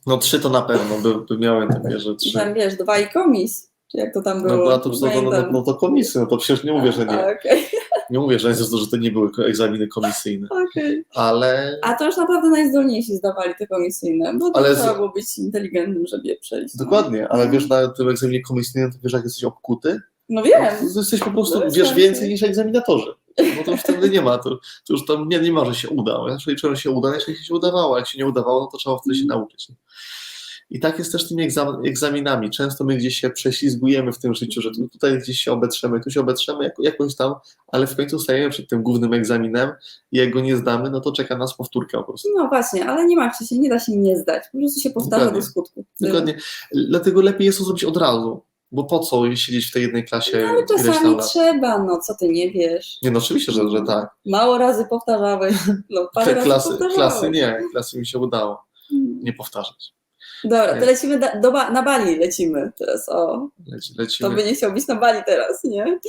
no 3 to na pewno, by miałem takie, że 3. Tam wiesz, 2 i komis. Czy jak to tam było? No, była to, Pamiętam. no to komisy, no to przecież nie mówię, że nie. Okej. Nie mówię, że to nie były egzaminy komisyjne, Okej. ale A to już naprawdę najzdolniejsi zdawali te komisyjne, bo to Ale trzeba było być inteligentnym, żeby je przejść. No. dokładnie, ale wiesz, na tym egzaminie komisyjnym to wiesz, jak jesteś obkuty, No wiem. to jesteś po prostu, No, wiesz tak. więcej niż egzaminatorzy. Bo to już wtedy nie ma, to już tam nie ma, że się uda. Ja liczyłem, że się uda, jeśli się udawało, a jak się nie udawało, no to trzeba wtedy się nauczyć. I tak jest też z tymi egzaminami. Często my gdzieś się prześlizgujemy w tym życiu, że tutaj gdzieś się obetrzemy, tu się obetrzemy jakoś tam, ale w końcu stajemy przed tym głównym egzaminem i jak go nie zdamy, no to czeka nas powtórka po prostu. No właśnie, ale nie martwcie się, nie da się nie zdać. Po prostu się powtarza Dokładnie. do skutku. Dokładnie. Dlatego lepiej jest to zrobić od razu, bo po co siedzieć w tej jednej klasie No, ale ileś tam czasami lat? trzeba, no co ty nie wiesz. Nie, no oczywiście, że tak. Mało razy powtarzałeś, no parę Te razy powtarzałeś. klasy nie, klasy mi się udało nie powtarzać. Dobra, to lecimy na Bali lecimy teraz, o. To Lecimy. by nie chciał być na Bali teraz, nie?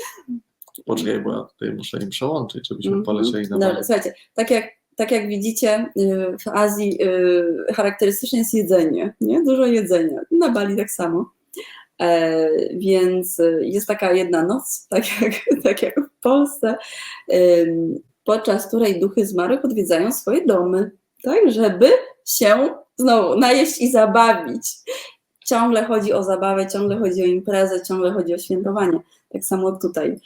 Poczekaj, bo ja tutaj muszę im przełączyć, żebyśmy polecieli na Dobra, Bali. słuchajcie, tak jak widzicie, w Azji charakterystyczne jest jedzenie, nie? Dużo jedzenia. Na Bali tak samo. Więc jest taka jedna noc, tak jak w Polsce, podczas której duchy zmarłych odwiedzają swoje domy, tak, żeby się znowu najeść i zabawić. Ciągle chodzi o zabawę, ciągle chodzi o imprezę, ciągle chodzi o świętowanie. Tak samo tutaj.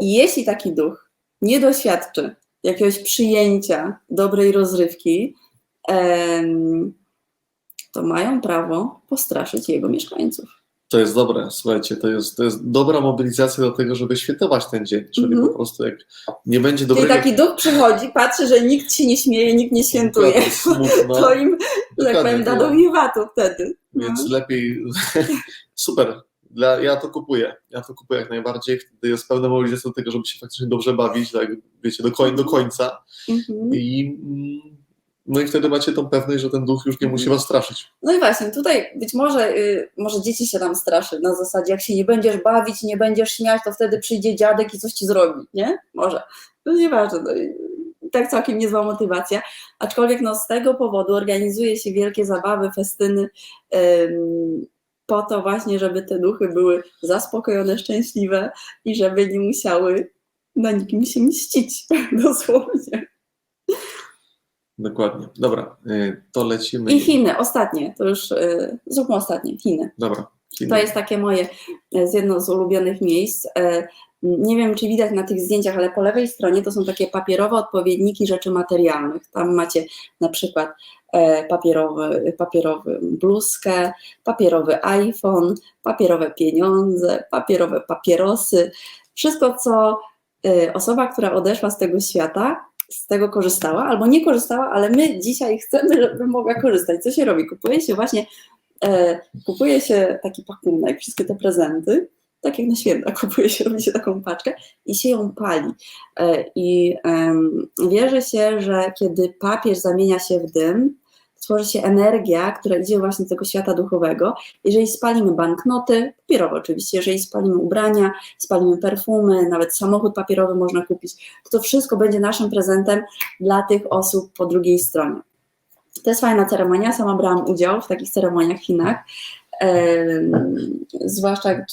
I jeśli taki duch nie doświadczy jakiegoś przyjęcia, dobrej rozrywki, to mają prawo postraszyć jego mieszkańców. To jest dobre, słuchajcie, to jest dobra mobilizacja do tego, żeby świętować ten dzień, czyli po prostu jak nie będzie dobrego... Czyli taki duch przychodzi, patrzy, że nikt się nie śmieje, nikt nie świętuje, smutno. to im, że tak powiem, dadzą wiwatu wtedy. Więc lepiej, super, ja to kupuję jak najbardziej, wtedy jest pełna mobilizacja do tego, żeby się faktycznie dobrze bawić, tak wiecie, do końca no i wtedy macie tą pewność, że ten duch już nie musi was straszyć. No i właśnie, tutaj być może dzieci się tam straszy na zasadzie, jak się nie będziesz bawić, nie będziesz śmiać, to wtedy przyjdzie dziadek i coś ci zrobi, nie? Może. To nieważne, tak całkiem niezła motywacja. Aczkolwiek no, z tego powodu organizuje się wielkie zabawy, festyny, po to właśnie, żeby te duchy były zaspokojone, szczęśliwe i żeby nie musiały na nikim się mścić, dosłownie. Dokładnie. Dobra, to lecimy. I Chiny, ostatnie, to już zróbmy ostatnie, Chiny. Dobra. Chiny. To jest takie moje, jedno z ulubionych miejsc. Nie wiem, czy widać na tych zdjęciach, ale po lewej stronie to są takie papierowe odpowiedniki rzeczy materialnych. Tam macie na przykład papierowy bluzkę, papierowy iPhone, papierowe pieniądze, papierowe papierosy. Wszystko, co osoba, która odeszła z tego świata, z tego korzystała, albo nie korzystała, ale my dzisiaj chcemy, żeby mogła korzystać. Co się robi? Kupuje się taki pakunek, wszystkie te prezenty, tak jak na święta robi się taką paczkę i się ją pali. I wierzy się, że kiedy papier zamienia się w dym, tworzy się energia, która idzie właśnie z tego świata duchowego. Jeżeli spalimy banknoty, papierowe oczywiście, jeżeli spalimy ubrania, spalimy perfumy, nawet samochód papierowy można kupić, to wszystko będzie naszym prezentem dla tych osób po drugiej stronie. To jest fajna ceremonia, sama brałam udział w takich ceremoniach w Chinach, zwłaszcza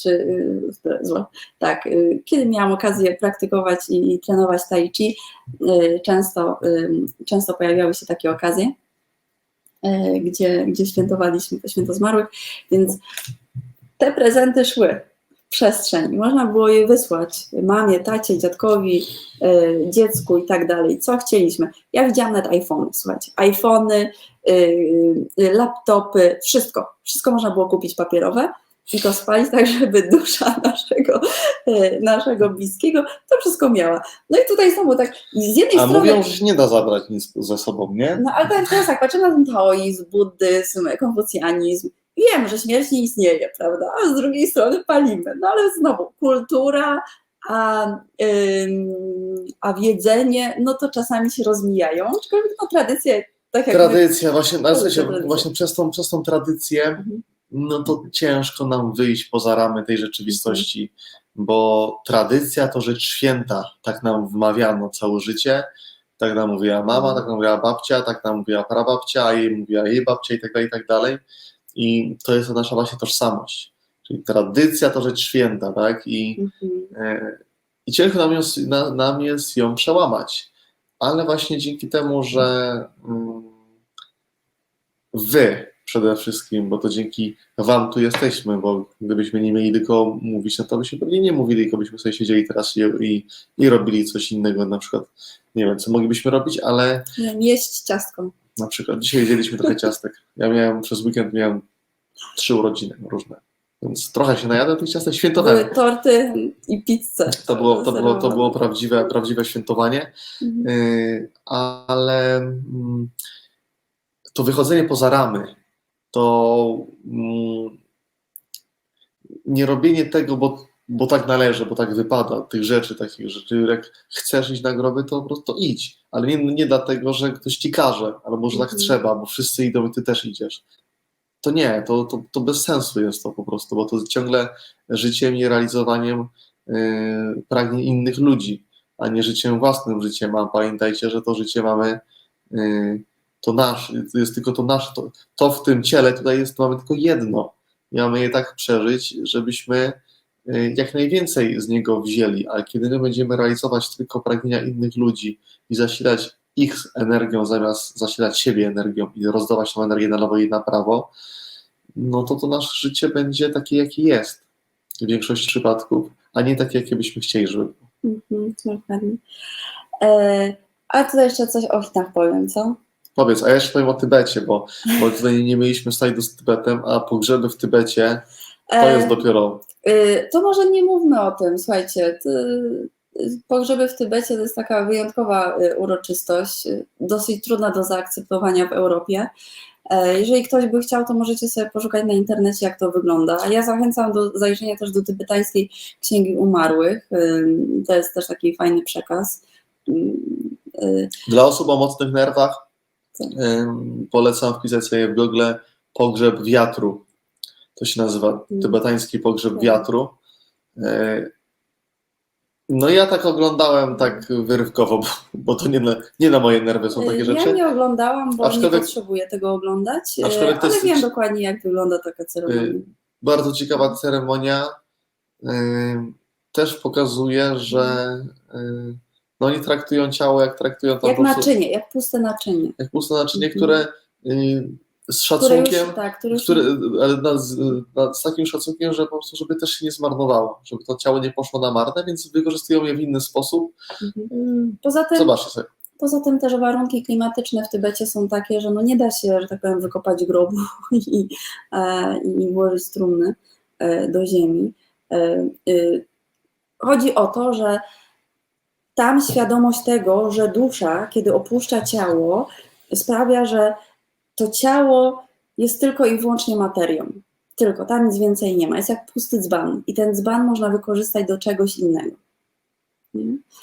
kiedy miałam okazję praktykować i trenować tai chi, często pojawiały się takie okazje, gdzie świętowaliśmy to święto zmarłych, więc te prezenty szły w przestrzeń. Można było je wysłać mamie, tacie, dziadkowi, dziecku i tak dalej, co chcieliśmy. Ja widziałam nawet iPhony, słuchajcie, iPhony, laptopy, wszystko można było kupić papierowe i to spalić tak, żeby dusza naszego bliskiego to wszystko miała. No i tutaj znowu tak z jednej strony... mówią, że się nie da zabrać nic ze sobą, nie? No ale teraz tak, patrzymy na ten taoizm, buddyzm, konfucjanizm wiem, że śmierć nie istnieje, prawda? A z drugiej strony palimy. No ale znowu, kultura, a wiedzenie, no to czasami się rozmijają, aczkolwiek no, tradycja, tak jak Tradycja, właśnie, ale słuchajcie, tradycja. właśnie przez tą tradycję, Mhm. no to ciężko nam wyjść poza ramy tej rzeczywistości, bo tradycja to rzecz święta, tak nam wmawiano całe życie, tak nam mówiła mama, tak nam mówiła babcia, tak nam mówiła prababcia, a jej mówiła jej babcia i tak dalej, i tak dalej. I to jest nasza właśnie tożsamość. Czyli tradycja to rzecz święta, tak? I ciężko nam jest ją przełamać. Ale właśnie dzięki temu, że wy przede wszystkim, bo to dzięki wam tu jesteśmy, bo gdybyśmy nie mieli tylko mówić, no to byśmy pewnie nie mówili, tylko byśmy sobie siedzieli teraz i robili coś innego, na przykład, nie wiem, co moglibyśmy robić, ale Jeść ciastko. na przykład dzisiaj jedliśmy trochę ciastek. Ja przez weekend miałem 3 urodziny różne, więc trochę się najadłem tych ciastek, świętowałem. Były torty i pizze. To było prawdziwe świętowanie, ale to wychodzenie poza ramy, to nie robienie tego, bo tak należy, bo tak wypada, tych rzeczy, takich rzeczy, jak chcesz iść na groby, to po prostu idź, ale nie dlatego, że ktoś ci każe, albo że tak trzeba, bo wszyscy idą i ty też idziesz. To nie, to bez sensu jest to po prostu, bo to ciągle życiem i realizowaniem pragnień innych ludzi, a nie życiem własnym życiem, a pamiętajcie, że to życie mamy to nasze, jest tylko to nasze, to w tym ciele tutaj jest, mamy tylko jedno. I mamy je tak przeżyć, żebyśmy jak najwięcej z niego wzięli, a kiedy my będziemy realizować tylko pragnienia innych ludzi i zasilać ich energią zamiast zasilać siebie energią i rozdawać tą energię na lewo i na prawo, no to nasze życie będzie takie, jakie jest w większości przypadków, a nie takie, jakie byśmy chcieli, żeby było. Dokładnie. A tutaj jeszcze coś o Chinach powiem, co? Powiedz, a ja jeszcze powiem o Tybecie, bo tutaj nie mieliśmy slajdu z Tybetem, a pogrzeby w Tybecie to jest dopiero... To może nie mówmy o tym, słuchajcie. Pogrzeby w Tybecie to jest taka wyjątkowa uroczystość, dosyć trudna do zaakceptowania w Europie. Jeżeli ktoś by chciał, to możecie sobie poszukać na internecie, jak to wygląda. A ja zachęcam do zajrzenia też do tybetańskiej Księgi Umarłych. To jest też taki fajny przekaz. Dla osób o mocnych nerwach polecam wpisać sobie w Google pogrzeb wiatru. To się nazywa tybetański pogrzeb wiatru. No ja tak oglądałem tak wyrywkowo, bo to nie na moje nerwy są takie rzeczy. Ja nie oglądałam, bo nie potrzebuję tego oglądać, ale wiem dokładnie, jak wygląda taka ceremonia. Bardzo ciekawa ceremonia. Też pokazuje, że no oni traktują ciało, jak traktują tam jak naczynie, jak puste naczynie. Jak puste naczynie, które z szacunkiem, ale z takim szacunkiem, że po prostu, żeby też się nie zmarnowało, żeby to ciało nie poszło na marne, więc wykorzystują je w inny sposób. Zobaczcie sobie. Poza tym też warunki klimatyczne w Tybecie są takie, że no nie da się, że tak powiem, wykopać grobu i włożyć trumny do ziemi. Chodzi o to, że tam świadomość tego, że dusza, kiedy opuszcza ciało, sprawia, że to ciało jest tylko i wyłącznie materią. Tylko, tam nic więcej nie ma. Jest jak pusty dzban. I ten dzban można wykorzystać do czegoś innego.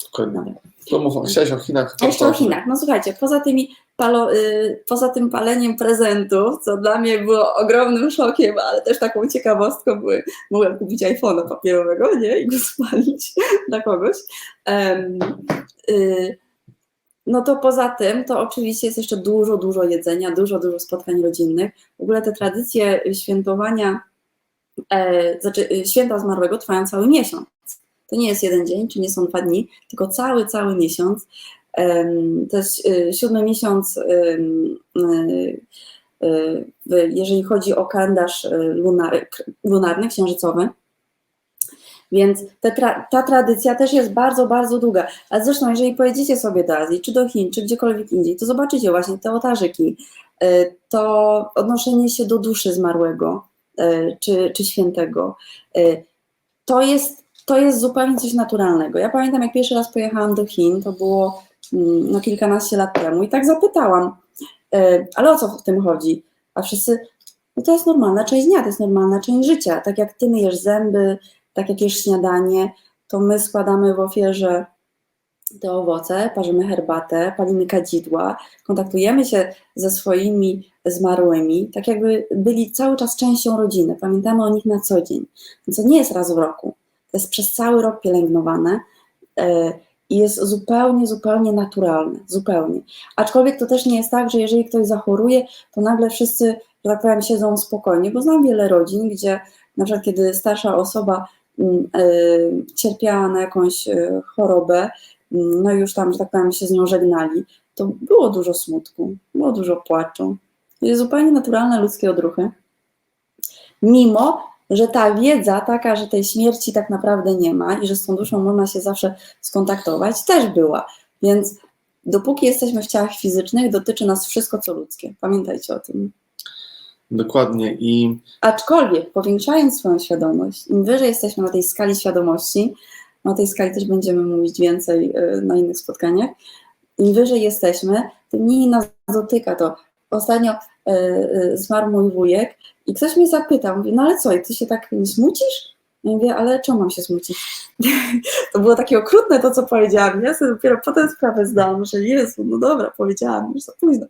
Dokładnie. Chciałeś o Chinach. Jeszcze o Chinach. No słuchajcie, poza tym paleniem prezentów, co dla mnie było ogromnym szokiem, ale też taką ciekawostką, mogłem kupić iPhone'a papierowego, nie? I go spalić dla kogoś. No to poza tym, to oczywiście jest jeszcze dużo jedzenia, dużo spotkań rodzinnych. W ogóle te tradycje świętowania, święta zmarłego trwają cały miesiąc. To nie jest jeden dzień, czy nie są 2 dni, tylko cały miesiąc. To jest 7 miesiąc, jeżeli chodzi o kalendarz lunarny, księżycowy. Więc ta tradycja też jest bardzo długa. A zresztą, jeżeli pojedziecie sobie do Azji, czy do Chin, czy gdziekolwiek indziej, to zobaczycie właśnie te ołtarzyki, to odnoszenie się do duszy zmarłego, czy świętego. To jest zupełnie coś naturalnego. Ja pamiętam, jak pierwszy raz pojechałam do Chin, to było kilkanaście lat temu i tak zapytałam, ale o co w tym chodzi? A wszyscy, No to jest normalna część dnia, to jest normalna część życia. Tak jak ty myjesz zęby, tak jak jesz śniadanie, to my składamy w ofierze te owoce, parzymy herbatę, palimy kadzidła, kontaktujemy się ze swoimi zmarłymi, tak jakby byli cały czas częścią rodziny, pamiętamy o nich na co dzień. Więc to nie jest raz w roku, to jest przez cały rok pielęgnowane i jest zupełnie, zupełnie naturalne, zupełnie. Aczkolwiek to też nie jest tak, że jeżeli ktoś zachoruje, to nagle wszyscy, że tak powiem, siedzą spokojnie, bo znam wiele rodzin, gdzie na przykład kiedy starsza osoba cierpiała na jakąś chorobę, no i już tam, że tak powiem, się z nią żegnali, to było dużo smutku, było dużo płaczu. To jest zupełnie naturalne ludzkie odruchy. Mimo, że ta wiedza taka, że tej śmierci tak naprawdę nie ma i że z tą duszą można się zawsze skontaktować, też była. Więc dopóki jesteśmy w ciałach fizycznych, dotyczy nas wszystko, co ludzkie. Pamiętajcie o tym. Dokładnie. I Aczkolwiek powiększając swoją świadomość, im wyżej jesteśmy na tej skali świadomości, o tej skali też będziemy mówić więcej na innych spotkaniach, im wyżej jesteśmy, tym mniej nas dotyka to. Ostatnio zmarł mój wujek i ktoś mnie zapytał, mówi, no ale co, ty się tak nie smucisz? Ja mówię, ale czemu mam się smucić? To było takie okrutne to, co powiedziałam. Ja sobie dopiero potem sprawę zdałam, że Jezu, no dobra, powiedziałam, już za późno.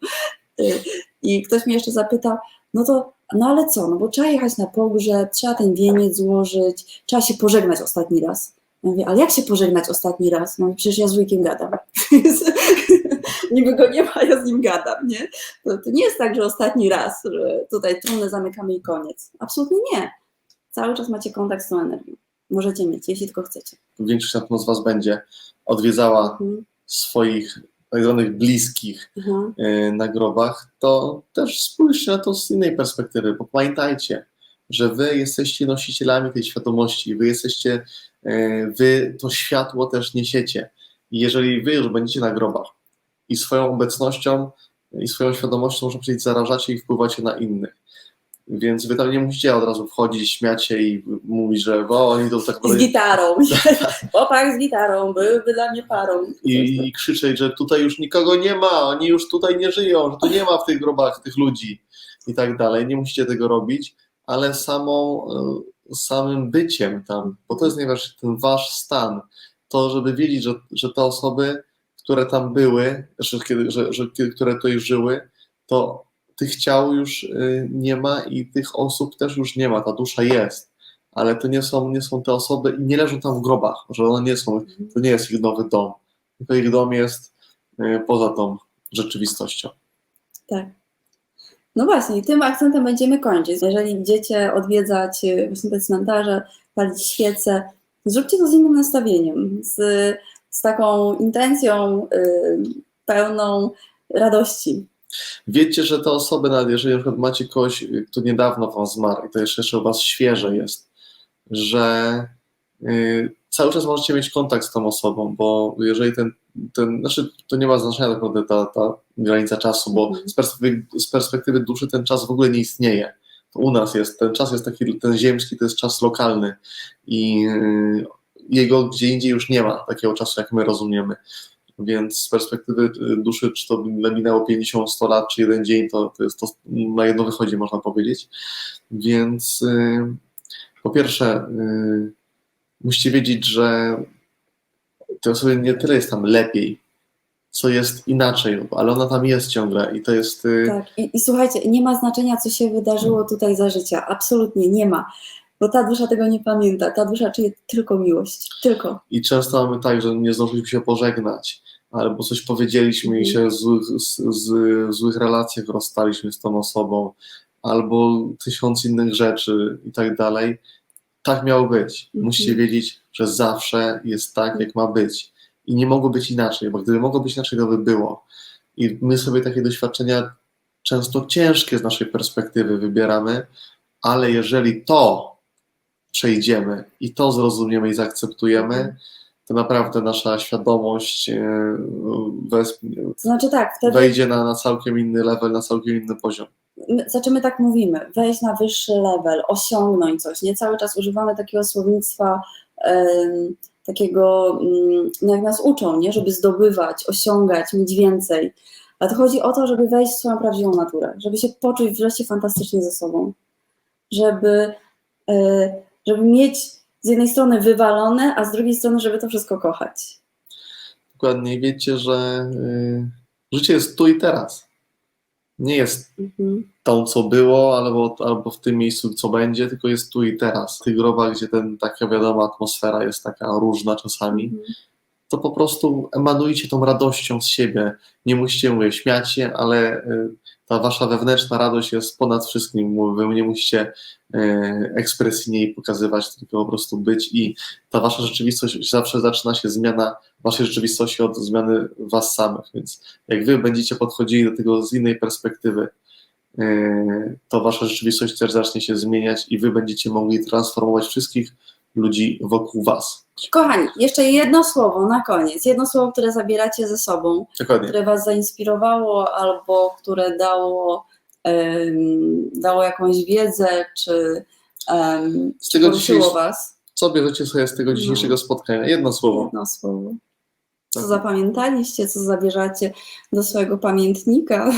I ktoś mnie jeszcze zapytał, no ale co, no bo trzeba jechać na pogrzeb, trzeba ten wieniec złożyć, trzeba się pożegnać ostatni raz. Ja mówię, ale jak się pożegnać ostatni raz? No przecież ja z wujkiem gadam. Niby go nie ma, ja z nim gadam, nie? To nie jest tak, że ostatni raz, że tutaj trumnę zamykamy i koniec. Absolutnie nie. Cały czas macie kontakt z tą energią. Możecie mieć, jeśli tylko chcecie. większość na pewno z Was będzie odwiedzała swoich tak zwanych bliskich na grobach, to też spójrzcie na to z innej perspektywy, bo pamiętajcie, że Wy jesteście nosicielami tej świadomości, Wy to światło też niesiecie. I jeżeli Wy już będziecie na grobach i swoją obecnością i swoją świadomością, można powiedzieć, zarażacie i wpływacie na innych. Więc Wy tam nie musicie od razu wchodzić, śmiać się i mówić, że oni to tak... Z gitarą. Chłopak z gitarą, byłby dla mnie parą. I krzyczeć, że tutaj już nikogo nie ma, oni już tutaj nie żyją, że tu nie ma w tych grobach tych ludzi i tak dalej. Nie musicie tego robić, ale samym byciem tam, bo to jest najważniejsze, ten wasz stan, to żeby wiedzieć, że te osoby, które tam były, które tutaj żyły, to tych ciał już nie ma i tych osób też już nie ma, ta dusza jest, ale to nie są te osoby i nie leżą tam w grobach, że one nie są, to nie jest ich nowy dom, tylko ich dom jest poza tą rzeczywistością. Tak. No właśnie, i tym akcentem będziemy kończyć. Jeżeli idziecie odwiedzać właśnie te cmentarze, palić świece, zróbcie to z innym nastawieniem, z taką intencją pełną radości. Wiecie, że te osoby, nawet jeżeli na przykład macie kogoś, kto niedawno wam zmarł i to jeszcze u was świeże jest, że cały czas możecie mieć kontakt z tą osobą, bo jeżeli znaczy to nie ma znaczenia tak naprawdę ta granica czasu, bo z perspektywy duszy ten czas w ogóle nie istnieje. To u nas jest, ten czas jest taki, ten ziemski to jest czas lokalny i jego gdzie indziej już nie ma takiego czasu, jak my rozumiemy. Więc z perspektywy duszy, czy to minęło 50-100 lat, czy jeden dzień, to na jedno wychodzi, można powiedzieć. Więc po pierwsze, musicie wiedzieć, że tej osobie nie tyle jest tam lepiej, co jest inaczej, ale ona tam jest ciągle i to jest... Tak, i słuchajcie, nie ma znaczenia, co się wydarzyło tutaj za życia, absolutnie nie ma, bo ta dusza tego nie pamięta, ta dusza czuje tylko miłość, tylko. I często mamy tak, że nie zdążyliśmy się pożegnać, albo coś powiedzieliśmy i się w złych relacjach rozstaliśmy z tą osobą, albo 1000 innych rzeczy i tak dalej. Tak miało być. Musicie wiedzieć, że zawsze jest tak, jak ma być. I nie mogło być inaczej, bo gdyby mogło być inaczej, to by było. I my sobie takie doświadczenia często ciężkie z naszej perspektywy wybieramy, ale jeżeli to przejdziemy i to zrozumiemy i zaakceptujemy, to naprawdę nasza świadomość znaczy tak, wtedy wejdzie na całkiem inny level, na całkiem inny poziom. Znaczy my tak mówimy, wejść na wyższy level, osiągnąć coś, nie cały czas używamy takiego słownictwa, takiego, no jak nas uczą, nie, żeby zdobywać, osiągać, mieć więcej, Ale to chodzi o to, żeby wejść w swoją prawdziwą naturę, żeby się poczuć wreszcie fantastycznie ze sobą, żeby, żeby mieć z jednej strony wywalone, a z drugiej strony, żeby to wszystko kochać. Dokładnie, wiecie, że życie jest tu i teraz. Nie jest tą, co było, albo w tym miejscu, co będzie, tylko jest tu i teraz. W tych grobach, gdzie taka wiadoma atmosfera jest taka różna czasami, to po prostu emanujcie tą radością z siebie. Nie musicie, mówię, śmiać się, ale ta wasza wewnętrzna radość jest ponad wszystkim. Wy nie musicie ekspresyjnie jej pokazywać, tylko po prostu być i ta wasza rzeczywistość, zawsze zaczyna się zmiana waszej rzeczywistości od zmiany was samych, więc jak wy będziecie podchodzili do tego z innej perspektywy, to wasza rzeczywistość też zacznie się zmieniać i wy będziecie mogli transformować wszystkich ludzi wokół was. Kochani, jeszcze jedno słowo na koniec. Jedno słowo, które zabieracie ze sobą, Dokładnie. które was zainspirowało albo które dało jakąś wiedzę, czy poruszyło was. Co bierzecie sobie z tego dzisiejszego spotkania? Jedno słowo. Jedno słowo. Co Tak. zapamiętaliście, co zabierzecie do swojego pamiętnika.